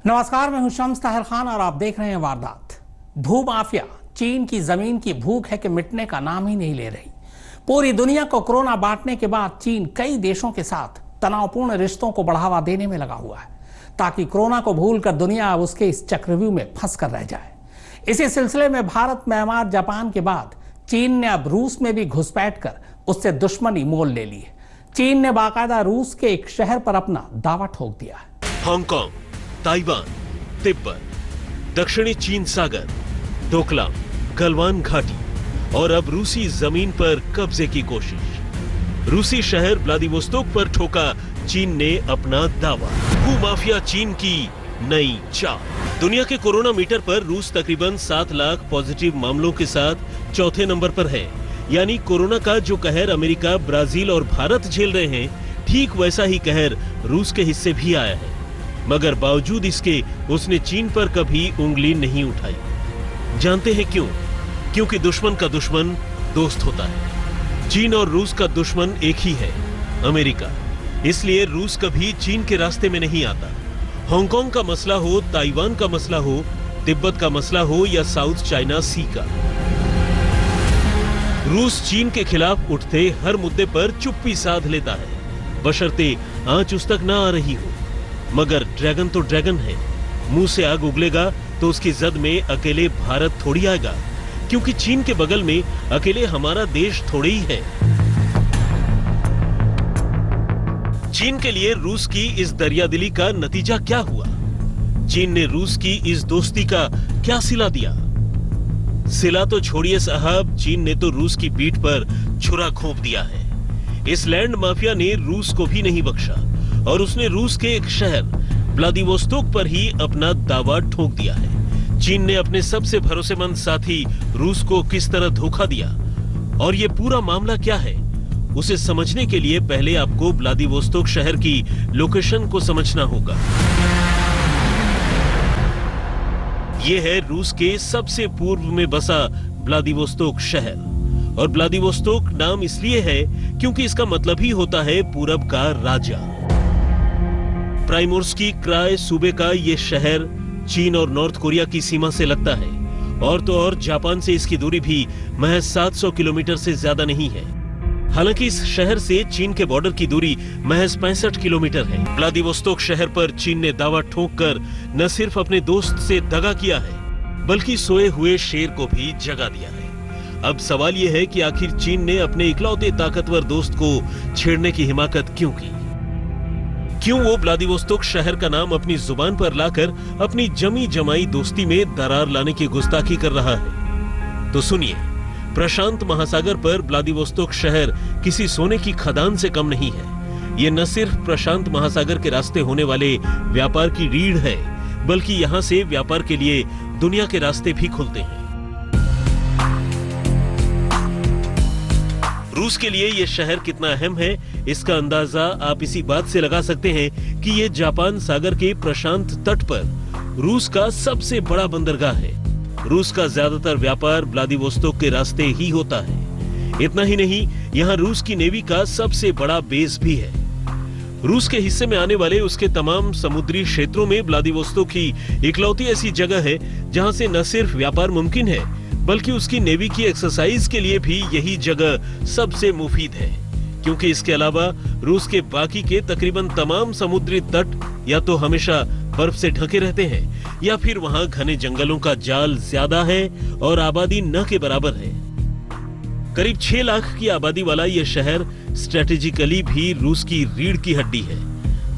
नमस्कार, मैं हूं शम्स ताहिर खान और आप देख रहे हैं वारदात। भूमाफिया चीन की जमीन की भूख है कि मिटने का नाम ही नहीं ले रही। पूरी दुनिया को कोरोना बांटने के बाद चीन कई देशों के साथ तनावपूर्ण रिश्तों को बढ़ावा देने में लगा हुआ है ताकि कोरोना को भूलकर दुनिया अब उसके इस चक्रव्यूह में फंस कर रह जाए। इसी सिलसिले में भारत, म्यांमार, जापान के बाद चीन ने अब रूस में भी घुसपैठ कर उससे दुश्मनी मोल ले ली है। चीन ने बाकायदा रूस के एक शहर पर अपना दावा ठोक दिया है। हांगकांग, ताइवान, तिब्बत, दक्षिणी चीन सागर, डोकलाम, गलवान घाटी और अब रूसी जमीन पर कब्जे की कोशिश। रूसी शहर व्लादिवोस्तोक पर ठोका चीन ने अपना दावा। भूमाफिया चीन की नई चाल। दुनिया के कोरोना मीटर पर रूस तकरीबन 7 लाख पॉजिटिव मामलों के साथ चौथे नंबर पर है। यानी कोरोना का जो कहर अमेरिका, ब्राजील और भारत झेल रहे हैं, ठीक वैसा ही कहर रूस के हिस्से भी आया है। मगर बावजूद इसके उसने चीन पर कभी उंगली नहीं उठाई। जानते हैं क्यों? क्योंकि दुश्मन का दुश्मन दोस्त होता है। चीन और रूस का दुश्मन एक ही है, अमेरिका। इसलिए रूस कभी चीन के रास्ते में नहीं आता। हांगकांग का मसला हो, ताइवान का मसला हो, तिब्बत का मसला हो या साउथ चाइना सी का, रूस चीन के खिलाफ उठते हर मुद्दे पर चुप्पी साध लेता है, बशर्ते आंच उस तक ना आ रही हो। मगर ड्रैगन तो ड्रैगन है, मुंह से आग उगलेगा तो उसकी जद में अकेले भारत थोड़ी आएगा, क्योंकि चीन के बगल में अकेले हमारा देश थोड़े ही है। चीन के लिए रूस की इस दरियादिली का नतीजा क्या हुआ? चीन ने रूस की इस दोस्ती का क्या सिला दिया? सिला तो छोड़िए साहब, चीन ने तो रूस की पीठ पर छुरा घोंप दिया है। इस लैंड माफिया ने रूस को भी नहीं बख्शा और उसने रूस के एक शहर व्लादिवोस्तोक पर ही अपना दावा ठोक दिया है। चीन ने अपने सबसे भरोसेमंद साथी रूस को किस तरह धोखा दिया और ये पूरा मामला क्या है, उसे समझने के लिए पहले आपको व्लादिवोस्तोक शहर की लोकेशन को समझना होगा। यह है रूस के सबसे पूर्व में बसा व्लादिवोस्तोक शहर। और व्लादिवोस्तोक नाम इसलिए है क्योंकि इसका मतलब ही होता है पूरब का राजा। प्राइमोर्स्की क्राय सूबे का यह शहर चीन और नॉर्थ कोरिया की सीमा से लगता है और तो और जापान से इसकी दूरी भी महज 700 किलोमीटर से ज्यादा नहीं है। हालांकि इस शहर से चीन के बॉर्डर की दूरी महज 65 किलोमीटर है। व्लादिवोस्तोक शहर पर चीन ने दावा ठोककर न सिर्फ अपने दोस्त से दगा किया है, बल्कि सोए हुए शेर को भी जगा दिया है। अब सवाल यह है कि आखिर चीन ने अपने इकलौते ताकतवर दोस्त को छेड़ने की हिमाकत क्यों की? क्यों वो व्लादिवोस्तोक शहर का नाम अपनी जुबान पर लाकर अपनी जमी जमाई दोस्ती में दरार लाने की गुस्ताखी कर रहा है? तो सुनिए, प्रशांत महासागर पर व्लादिवोस्तोक शहर किसी सोने की खदान से कम नहीं है। ये न सिर्फ प्रशांत महासागर के रास्ते होने वाले व्यापार की रीढ़ है, बल्कि यहाँ से व्यापार के लिए दुनिया के रास्ते भी खुलते हैं। रूस के लिए यह शहर कितना अहम है, इसका अंदाजा आप इसी बात से लगा सकते हैं कि यह जापान सागर के प्रशांत तट पर रूस का सबसे बड़ा बंदरगाह है। रूस का ज्यादातर व्यापार व्लादिवोस्तोक के रास्ते ही होता है। इतना ही नहीं, यहाँ रूस की नेवी का सबसे बड़ा बेस भी है। रूस के हिस्से में आने वाले उसके तमाम समुद्री क्षेत्रों में व्लादिवोस्तोक ही इकलौती ऐसी जगह है जहाँ से न सिर्फ व्यापार मुमकिन है, बल्कि उसकी नेवी की एक्सरसाइज के लिए भी यही जगह सबसे मुफीद है। क्योंकि इसके अलावा रूस के बाकी के तकरीबन तमाम समुद्री तट या तो हमेशा बर्फ से ढके रहते हैं या फिर वहां घने जंगलों का जाल ज्यादा है और आबादी न के बराबर है। करीब 6 लाख की आबादी वाला यह शहर स्ट्रेटेजिकली भी रूस की रीढ़ की हड्डी है।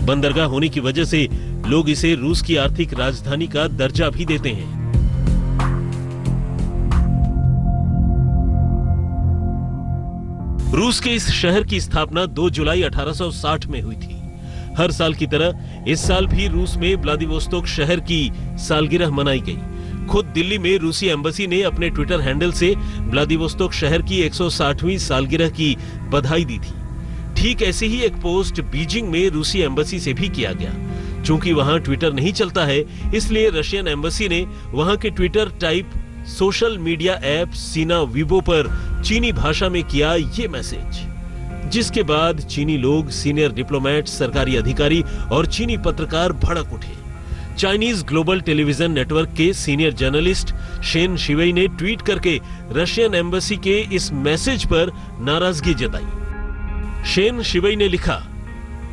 बंदरगाह होने की वजह से लोग इसे रूस की आर्थिक राजधानी का दर्जा भी देते हैं। रूस के इस शहर की स्थापना 2 जुलाई 1860 में हुई थी। हर साल की तरह इस साल भी रूस में व्लादिवोस्तोक शहर की सालगिरह मनाई गई। खुद दिल्ली में रूसी एम्बेसी ने अपने ट्विटर हैंडल से व्लादिवोस्तोक शहर की 160वीं सालगिरह की बधाई दी थी। ठीक ऐसे ही एक पोस्ट बीजिंग में रूसी एम्बेसी से भी किया गया। चूंकि वहां ट्विटर नहीं चलता है, इसलिए रशियन एम्बेसी ने वहां के Twitter type social media app सीना वीबो पर चीनी भाषा में किया ये मैसेज, जिसके बाद चीनी लोग, सीनियर डिप्लोमेट, सरकारी अधिकारी और चीनी पत्रकार भड़क उठे। चाइनीज ग्लोबल टेलीविजन नेटवर्क के सीनियर जर्नलिस्ट शेन शिवेई ने ट्वीट करके रशियन एम्बेसी के इस मैसेज पर नाराजगी जताई। शेन शिवेई ने लिखा,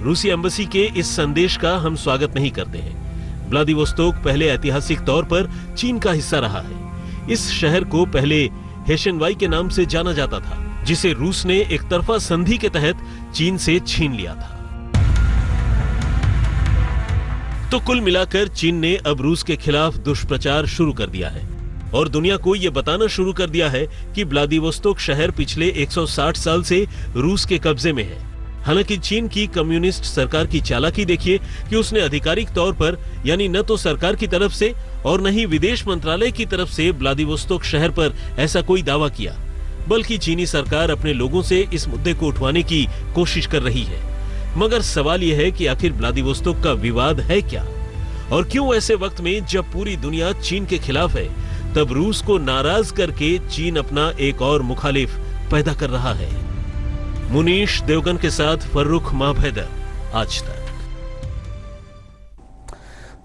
रूसी एम्बेसी के इस संदेश का हम स्वागत नहीं करते हैं। व्लादिवोस्तोक पहले ऐतिहासिक तौर पर चीन का हिस्सा रहा है। इस शहर को पहले हेशनवाई के नाम से जाना जाता था, जिसे रूस ने एक तरफा संधि के तहत चीन से छीन लिया था। तो कुल मिलाकर चीन ने अब रूस के खिलाफ दुष्प्रचार शुरू कर दिया है और दुनिया को यह बताना शुरू कर दिया है कि व्लादिवोस्तोक शहर पिछले 160 साल से रूस के कब्जे में है। हालांकि चीन की कम्युनिस्ट सरकार की चालाकी देखिए कि उसने आधिकारिक तौर पर, यानी न तो सरकार की तरफ से और न ही विदेश मंत्रालय की तरफ से व्लादिवोस्तोक शहर पर ऐसा कोई दावा किया, बल्कि चीनी सरकार अपने लोगों से इस मुद्दे को उठवाने की कोशिश कर रही है। मगर सवाल यह है कि आखिर व्लादिवोस्तोक का विवाद है क्या, और क्यों ऐसे वक्त में जब पूरी दुनिया चीन के खिलाफ है, तब रूस को नाराज करके चीन अपना एक और मुखालिफ पैदा कर रहा है। मुनीश देवगन के साथ फर्रुख माभैदर, आज तक।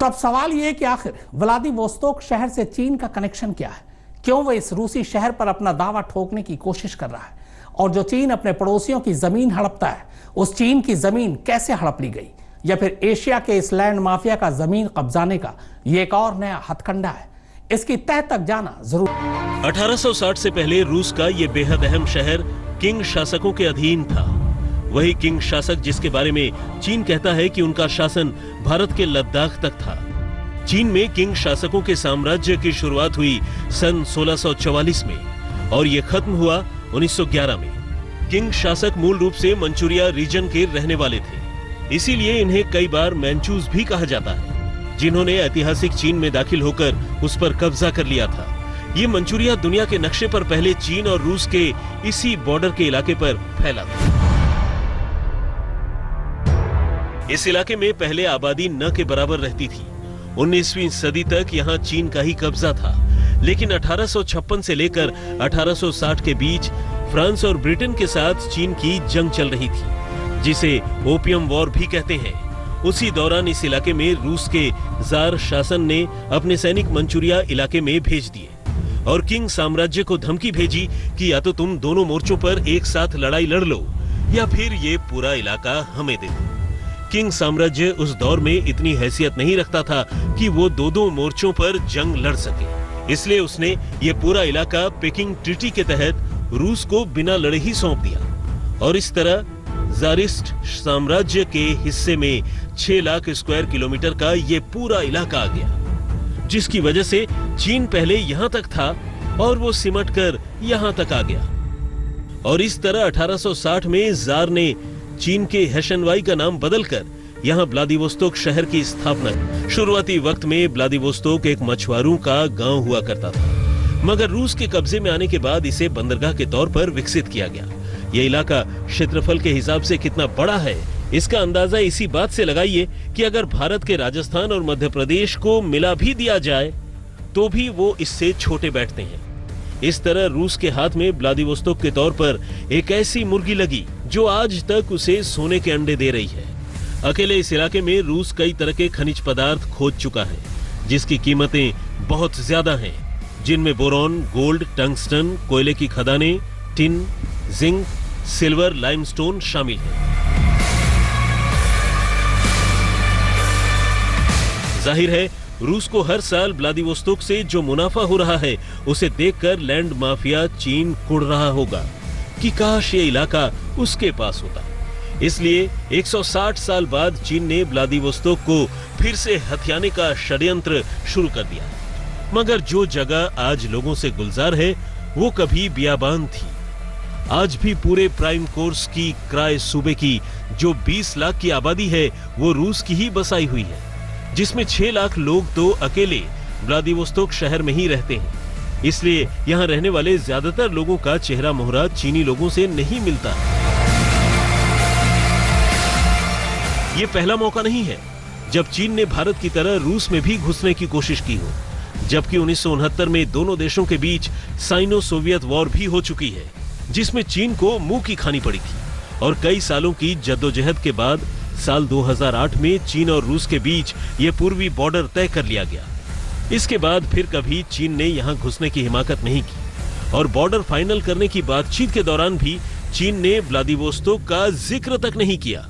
तो अब सवाल यह है कि आखिर व्लादिवोस्तोक शहर से चीन का कनेक्शन क्या है? क्यों वह इस रूसी शहर पर अपना दावा ठोकने की कोशिश कर रहा है? और जो चीन अपने पड़ोसियों की जमीन हड़पता है, उस चीन की जमीन कैसे हड़प ली गई? या फिर एशिया के इस लैंड माफिया का जमीन कब्जाने का ये एक और नया हथकंडा है? इसकी तह तक जाना जरूर। 1860 से पहले रूस का ये बेहद अहम शहर किंग शासकों के अधीन था। वही किंग शासक जिसके बारे में चीन कहता है कि उनका शासन भारत के लद्दाख तक था। चीन में किंग शासकों के साम्राज्य की शुरुआत हुई सन 1644 में और ये खत्म हुआ 1911 में। किंग शासक मूल रूप से मंचूरिया रीजन के रहने वाले थे, इसीलिए इन्हें कई बार मैंचूज भी कहा जाता है, जिन्होंने ऐतिहासिक चीन में दाखिल होकर उस पर कब्जा कर लिया था। ये मंचूरिया दुनिया के नक्शे पर पहले चीन और रूस के इसी बॉर्डर के इलाके पर फैला था। इस इलाके में पहले आबादी न के बराबर रहती थी। 19वीं सदी तक यहाँ चीन का ही कब्जा था, लेकिन 1856 से लेकर 1860 के बीच फ्रांस और ब्रिटेन के साथ चीन की जंग चल रही थी, जिसे ओपियम वॉर भी कहते हैं। उसी दौरान इस इलाके में रूस के जार शासन ने अपने सैनिक मंचूरिया इलाके में भेज दिए और किंग साम्राज्य को धमकी भेजी कि या तो तुम दोनों मोर्चों पर एक साथ लड़ाई लड़ लो या फिर ये पूरा इलाका हमें दे दो। किंग साम्राज्य उस दौर में इतनी हैसियत नहीं रखता था कि वो दो मोर्चों पर जंग लड़ सके, इसलिए उसने ये पूरा इलाका पेकिंग ट्रीटी के तहत रूस को बिना लड़े ही सौंप दिया और इस तरह ज़ारिस्ट साम्राज्य के हिस्से में 6 लाख स्क्वायर किलोमीटर का ये पूरा इलाका आ गया, जिसकी वजह से चीन पहले यहां तक था और वो सिमट कर यहां तक आ गया। और इस तरह 1860 में जार ने चीन के हेशनवाई का नाम बदलकर यहां व्लादिवोस्तोक शहर की स्थापना की। शुरुआती वक्त में व्लादिवोस्तोक एक मछुआरों का गांव हुआ करता था, मगर रूस के कब्जे में आने के बाद इसे बंदरगाह के तौर पर विकसित किया गया। यह इलाका क्षेत्रफल के हिसाब से कितना बड़ा है, इसका अंदाजा इसी बात से लगाइए कि अगर भारत के राजस्थान और मध्य प्रदेश को मिला भी दिया जाए तो भी वो इससे छोटे बैठते हैं। इस तरह रूस के हाथ में व्लादिवोस्तोक के तौर पर एक ऐसी मुर्गी लगी जो आज तक उसे सोने के अंडे दे रही है। अकेले इस इलाके में रूस कई तरह के खनिज पदार्थ खोज चुका है, जिसकी कीमतें बहुत ज्यादा हैं, जिनमें बोरॉन, गोल्ड, टंगस्टन, कोयले की खदानें, टिन, जिंक, सिल्वर, लाइमस्टोन शामिल है। जाहिर है रूस को हर साल व्लादिवोस्तोक से जो मुनाफा हो रहा है उसे देखकर लैंड माफिया चीन कुढ़ रहा होगा कि काश ये इलाका उसके पास होता। इसलिए 160 साल बाद चीन ने व्लादिवोस्तोक को फिर से हथियाने का षड्यंत्र शुरू कर दिया। मगर जो जगह आज लोगों से गुलजार है वो कभी बियाबान थी। आज भी पूरे प्राइम कोर्स की क्राय सूबे की जो 20 लाख की आबादी है वो रूस की ही बसाई हुई है, जिसमें 6 लाख लोग तो अकेले व्लादिवोस्तोक शहर में ही रहते हैं। इसलिए यहाँ रहने वाले ज्यादातर लोगों का चेहरा मोहरा चीनी लोगों से नहीं मिलता। ये पहला मौका नहीं है जब चीन ने भारत की तरह रूस में भी घुसने की कोशिश की हो, जबकि 1969 में दोनों देशों के बीच साइनो सोवियत वॉर भी हो चुकी है, जिसमें चीन को मुंह की खानी पड़ी थी और कई सालों की जद्दोजहद के बाद साल 2008 में चीन और रूस के बीच यह पूर्वी बॉर्डर तय कर लिया गया। इसके बाद फिर कभी चीन ने यहां घुसने की हिमाकत नहीं की और बॉर्डर फाइनल करने की बातचीत के दौरान भी चीन ने व्लादिवोस्तोक का जिक्र तक नहीं किया।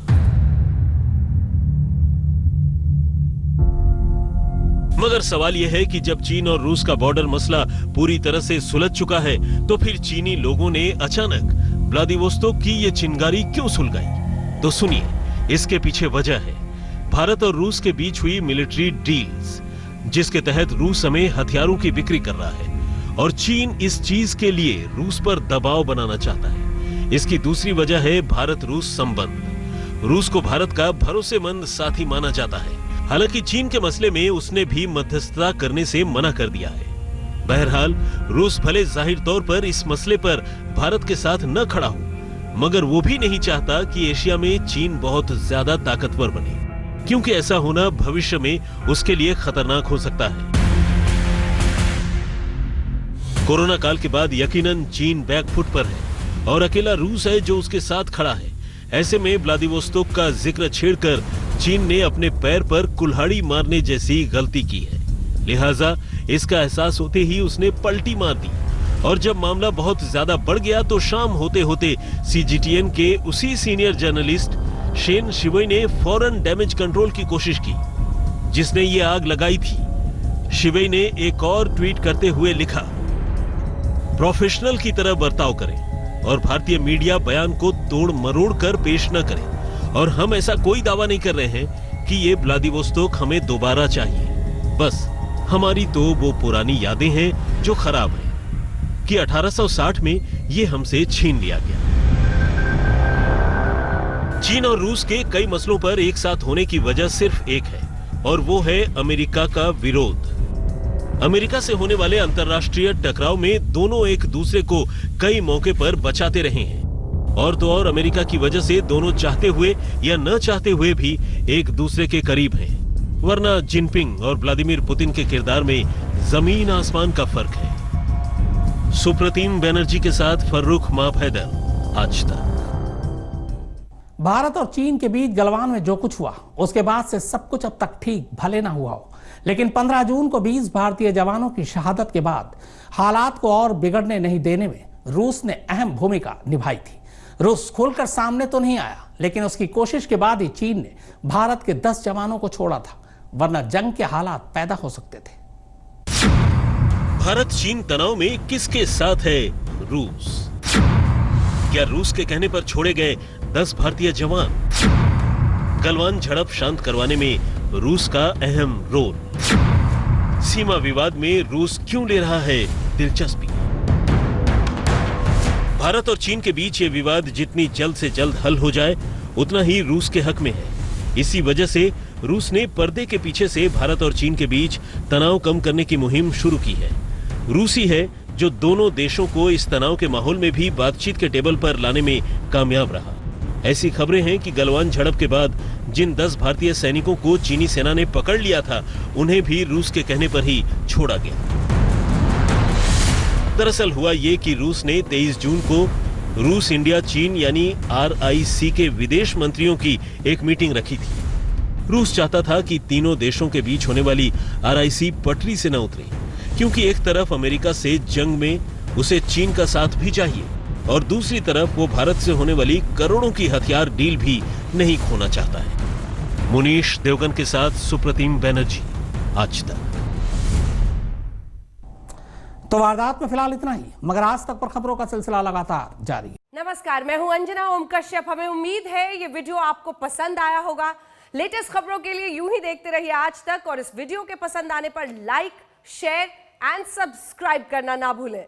मगर सवाल यह है कि जब चीन और रूस का बॉर्डर मसला पूरी तरह से सुलझ चुका है तो फिर चीनी लोगों ने अचानक व्लादिवोस्तोक की ये चिंगारी क्यों सुलगाई? तो सुनिए, इसके पीछे वजह है भारत और रूस के बीच हुई मिलिट्री डील्स, जिसके तहत रूस हमें हथियारों की बिक्री कर रहा है और चीन इस चीज के लिए रूस पर दबाव बनाना चाहता है। इसकी दूसरी वजह है भारत रूस संबंध। रूस को भारत का भरोसेमंद साथी माना जाता है। हालांकि चीन के मसले में उसने भी मध्यस्थता करने से मना कर दिया है। बहरहाल रूस भले जाहिर तौर पर इस मसले पर भारत के साथ न खड़ा हो, मगर वो भी नहीं चाहता कि एशिया में चीन बहुत ज्यादा ताकतवर बने, क्योंकि ऐसा होना भविष्य में उसके लिए खतरनाक हो सकता है। कोरोना काल के बाद यकीनन चीन बैकफुट पर है और अकेला रूस है जो उसके साथ खड़ा है। ऐसे में व्लादिवोस्तोक का जिक्र छेड़कर चीन ने अपने पैर पर कुल्हाड़ी मारने जैसी गलती की है। लिहाजा इसका एहसास होते ही उसने पलटी मार दी और जब मामला बहुत ज्यादा बढ़ गया तो शाम होते होते सीजीटीएन के उसी सीनियर जर्नलिस्ट शेन शिवेई ने फौरन डैमेज कंट्रोल की कोशिश की, जिसने ये आग लगाई थी। शिवेई ने एक और ट्वीट करते हुए लिखा, प्रोफेशनल की तरह बर्ताव करें और भारतीय मीडिया बयान को तोड़ मरोड़ कर पेश न करे और हम ऐसा कोई दावा नहीं कर रहे हैं कि ये व्लादिवोस्तोक हमें दोबारा चाहिए। बस हमारी तो वो पुरानी यादें हैं जो खराब हैं कि 1860 में ये हमसे छीन लिया गया। चीन और रूस के कई मसलों पर एक साथ होने की वजह सिर्फ एक है और वो है अमेरिका का विरोध। अमेरिका से होने वाले अंतर्राष्ट्रीय टकराव में दोनों एक दूसरे को कई मौके पर बचाते रहे हैं और तो और अमेरिका की वजह से दोनों चाहते हुए या न चाहते हुए भी एक दूसरे के करीब हैं। वरना जिनपिंग और व्लादिमीर पुतिन के किरदार में जमीन आसमान का फर्क है। सुप्रतिम बैनर्जी के साथ फर्रुख माफैदर, आज तक। भारत और चीन के बीच गलवान में जो कुछ हुआ उसके बाद से सब कुछ अब तक ठीक भले ना हुआ हो, लेकिन 15 जून को 20 भारतीय जवानों की शहादत के बाद हालात को और बिगड़ने नहीं देने में रूस ने अहम भूमिका निभाई थी। रूस खुलकर सामने तो नहीं आया, लेकिन उसकी कोशिश के बाद ही चीन ने भारत के 10 जवानों को छोड़ा था, वरना जंग के हालात पैदा हो सकते थे। भारत चीन तनाव में किसके साथ है? रूस। क्या रूस के कहने पर छोड़े गए 10 भारतीय जवान? गलवान झड़प शांत करवाने में रूस का अहम रोल। सीमा विवाद में रूस क्यों ले रहा है दिलचस्पी? भारत और चीन के बीच ये विवाद जितनी जल्द से जल्द हल हो जाए उतना ही रूस के हक में है। इसी वजह से रूस ने पर्दे के पीछे से भारत और चीन के बीच तनाव कम करने की मुहिम शुरू की है। रूसी है जो दोनों देशों को इस तनाव के माहौल में भी बातचीत के टेबल पर लाने में कामयाब रहा। ऐसी खबरें हैं कि गलवान झड़प के बाद जिन 10 भारतीय सैनिकों को चीनी सेना ने पकड़ लिया था, उन्हें भी रूस के कहने पर ही छोड़ा गया। दरअसल हुआ ये कि रूस ने 23 जून को रूस इंडिया चीन यानी RIC के विदेश मंत्रियों की एक मीटिंग रखी थी। रूस चाहता था कि तीनों देशों के बीच होने वाली RIC पटरी से न उतरे, क्योंकि एक तरफ अमेरिका से जंग में उसे चीन का साथ भी चाहिए और दूसरी तरफ वो भारत से होने वाली करोड़ों की हथियार डील भी नहीं खोना चाहता है। मुनीश देवगन के साथ सुप्रतिम बैनर्जी, आज तक। तो वारदात में फिलहाल इतना ही, मगर आज तक पर खबरों का सिलसिला लगातार जारी। नमस्कार, मैं हूं अंजना ओम कश्यप। हमें उम्मीद है ये वीडियो आपको पसंद आया होगा। लेटेस्ट खबरों के लिए यूं ही देखते रहिए आज तक और इस वीडियो के पसंद आने पर लाइक, शेयर एंड सब्सक्राइब करना ना भूलें।